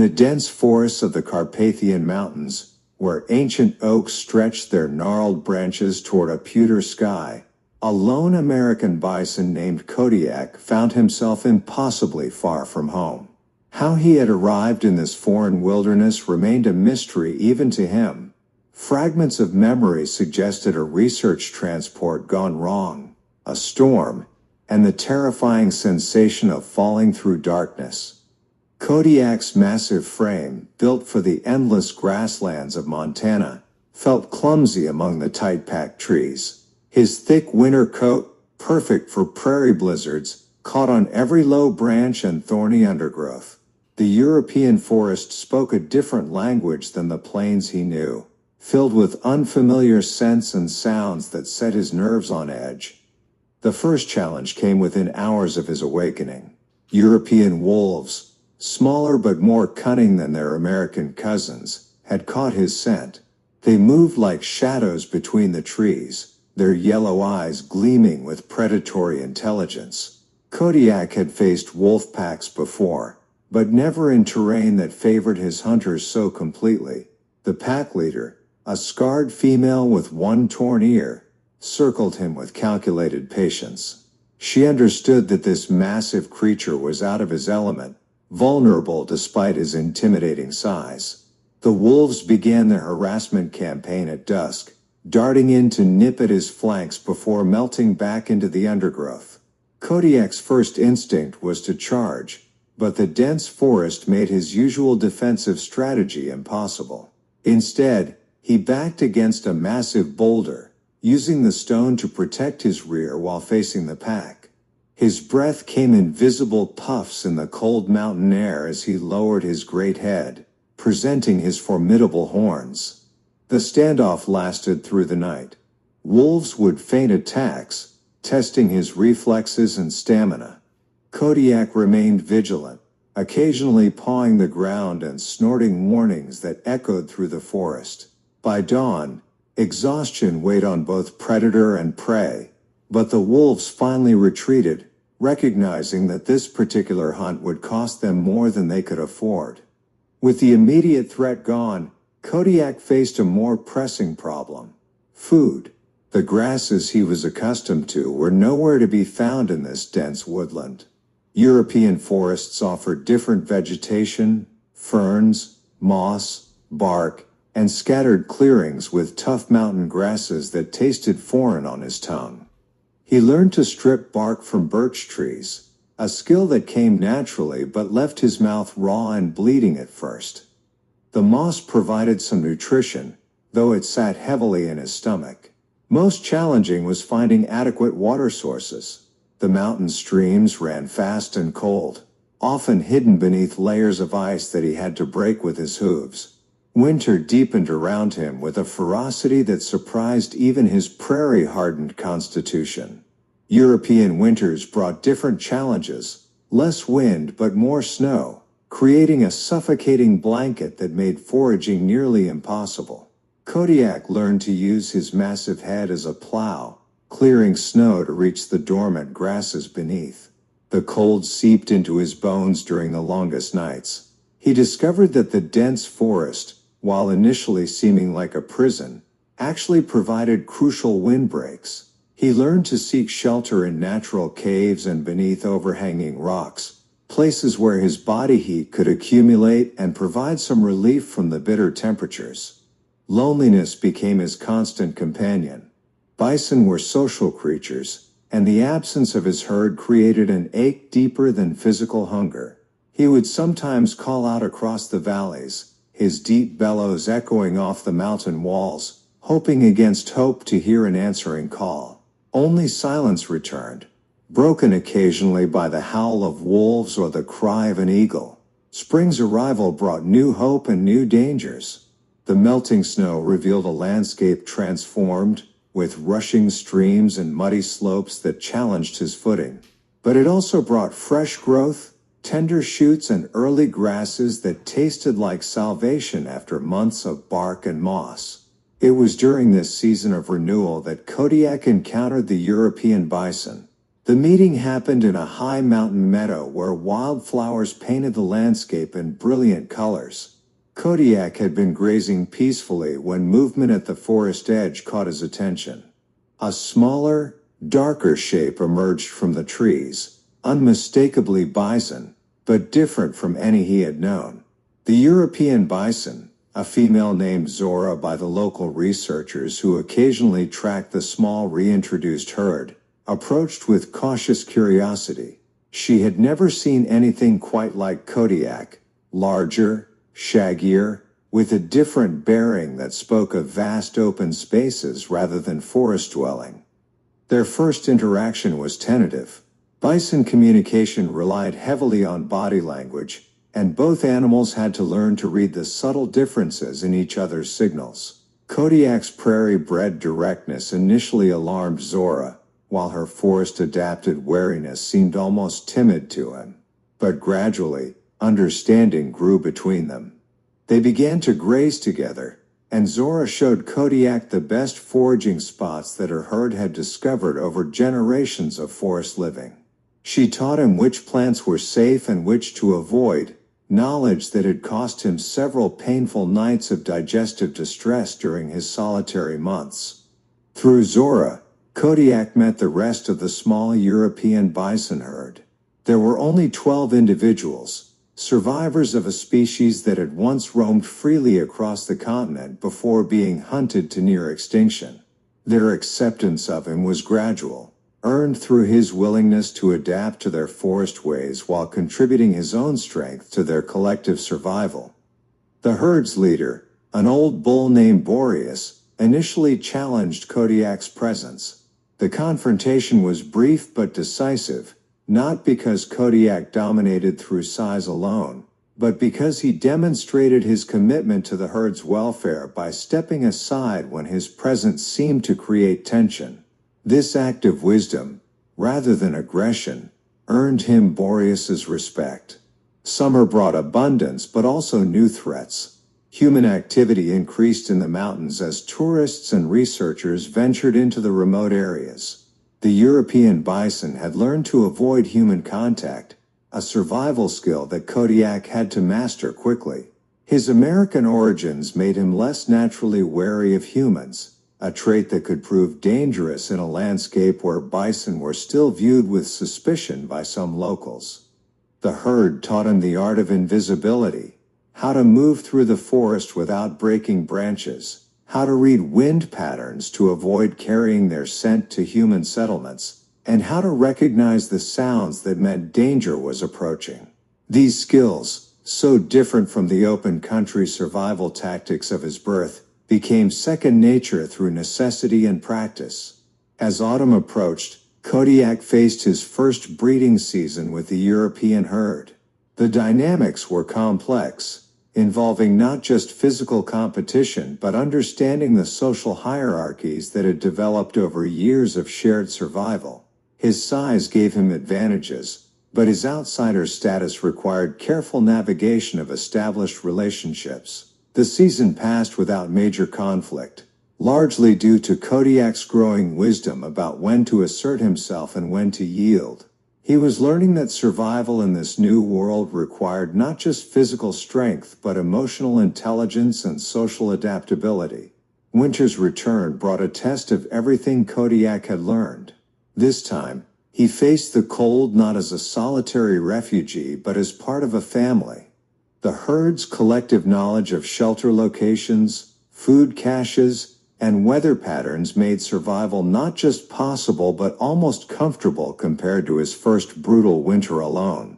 The dense forests of the Carpathian Mountains, where ancient oaks stretched their gnarled branches toward a pewter sky, a lone American bison named Kodiak found himself impossibly far from home. How he had arrived in this foreign wilderness remained a mystery even to him. Fragments of memory suggested a research transport gone wrong, a storm, and the terrifying sensation of falling through darkness. Kodiak's massive frame, built for the endless grasslands of Montana, felt clumsy among the tight-packed trees. His thick winter coat, perfect for prairie blizzards, caught on every low branch and thorny undergrowth. The European forest spoke a different language than the plains he knew, filled with unfamiliar scents and sounds that set his nerves on edge. The first challenge came within hours of his awakening. European wolves, smaller but more cunning than their American cousins, had caught his scent. They moved like shadows between the trees, their yellow eyes gleaming with predatory intelligence. Kodiak had faced wolf packs before, but never in terrain that favored his hunters so completely. The pack leader, a scarred female with one torn ear, circled him with calculated patience. She understood that this massive creature was out of his element, vulnerable despite his intimidating size. The wolves began their harassment campaign at dusk, darting in to nip at his flanks before melting back into the undergrowth. Kodiak's first instinct was to charge, but the dense forest made his usual defensive strategy impossible. Instead, he backed against a massive boulder, using the stone to protect his rear while facing the pack. His breath came in visible puffs in the cold mountain air as he lowered his great head, presenting his formidable horns. The standoff lasted through the night. Wolves would feint attacks, testing his reflexes and stamina. Kodiak remained vigilant, occasionally pawing the ground and snorting warnings that echoed through the forest. By dawn, exhaustion weighed on both predator and prey, but the wolves finally retreated, recognizing that this particular hunt would cost them more than they could afford. With the immediate threat gone, Kodiak faced a more pressing problem: food. The grasses he was accustomed to were nowhere to be found in this dense woodland. European forests offered different vegetation, ferns, moss, bark, and scattered clearings with tough mountain grasses that tasted foreign on his tongue. He learned to strip bark from birch trees, a skill that came naturally but left his mouth raw and bleeding at first. The moss provided some nutrition, though it sat heavily in his stomach. Most challenging was finding adequate water sources. The mountain streams ran fast and cold, often hidden beneath layers of ice that he had to break with his hooves. Winter deepened around him with a ferocity that surprised even his prairie-hardened constitution. European winters brought different challenges: less wind but more snow, creating a suffocating blanket that made foraging nearly impossible. Kodiak learned to use his massive head as a plow, clearing snow to reach the dormant grasses beneath. The cold seeped into his bones during the longest nights. He discovered that the dense forest, while initially seeming like a prison, actually provided crucial windbreaks. He learned to seek shelter in natural caves and beneath overhanging rocks, places where his body heat could accumulate and provide some relief from the bitter temperatures. Loneliness became his constant companion. Bison were social creatures, and the absence of his herd created an ache deeper than physical hunger. He would sometimes call out across the valleys, his deep bellows echoing off the mountain walls, hoping against hope to hear an answering call. Only silence returned, broken occasionally by the howl of wolves or the cry of an eagle. Spring's arrival brought new hope and new dangers. The melting snow revealed a landscape transformed, with rushing streams and muddy slopes that challenged his footing. But it also brought fresh growth, tender shoots and early grasses that tasted like salvation after months of bark and moss. It was during this season of renewal that Kodiak encountered the European bison. The meeting happened in a high mountain meadow where wildflowers painted the landscape in brilliant colors. Kodiak had been grazing peacefully when movement at the forest edge caught his attention. A smaller, darker shape emerged from the trees, unmistakably bison, but different from any he had known. The European bison, a female named Zora by the local researchers who occasionally tracked the small reintroduced herd, approached with cautious curiosity. She had never seen anything quite like Kodiak, larger, shaggier, with a different bearing that spoke of vast open spaces rather than forest dwelling. Their first interaction was tentative. Bison communication relied heavily on body language, and both animals had to learn to read the subtle differences in each other's signals. Kodiak's prairie-bred directness initially alarmed Zora, while her forest-adapted wariness seemed almost timid to him. But gradually, understanding grew between them. They began to graze together, and Zora showed Kodiak the best foraging spots that her herd had discovered over generations of forest living. She taught him which plants were safe and which to avoid, knowledge that had cost him several painful nights of digestive distress during his solitary months. Through Zora, Kodiak met the rest of the small European bison herd. There were only 12 individuals, survivors of a species that had once roamed freely across the continent before being hunted to near extinction. Their acceptance of him was gradual, earned through his willingness to adapt to their forest ways while contributing his own strength to their collective survival. The herd's leader, an old bull named Boreas, initially challenged Kodiak's presence. The confrontation was brief but decisive, not because Kodiak dominated through size alone, but because he demonstrated his commitment to the herd's welfare by stepping aside when his presence seemed to create tension. This act of wisdom, rather than aggression, earned him Boreas's respect. Summer brought abundance but also new threats. Human activity increased in the mountains as tourists and researchers ventured into the remote areas. The European bison had learned to avoid human contact, a survival skill that Kodiak had to master quickly. His American origins made him less naturally wary of humans, a trait that could prove dangerous in a landscape where bison were still viewed with suspicion by some locals. The herd taught him the art of invisibility, how to move through the forest without breaking branches, how to read wind patterns to avoid carrying their scent to human settlements, and how to recognize the sounds that meant danger was approaching. These skills, so different from the open country survival tactics of his birth, became second nature through necessity and practice. As autumn approached, Kodiak faced his first breeding season with the European herd. The dynamics were complex, involving not just physical competition but understanding the social hierarchies that had developed over years of shared survival. His size gave him advantages, but his outsider status required careful navigation of established relationships. The season passed without major conflict, largely due to Kodiak's growing wisdom about when to assert himself and when to yield. He was learning that survival in this new world required not just physical strength but emotional intelligence and social adaptability. Winter's return brought a test of everything Kodiak had learned. This time, he faced the cold not as a solitary refugee but as part of a family. The herd's collective knowledge of shelter locations, food caches, and weather patterns made survival not just possible but almost comfortable compared to his first brutal winter alone.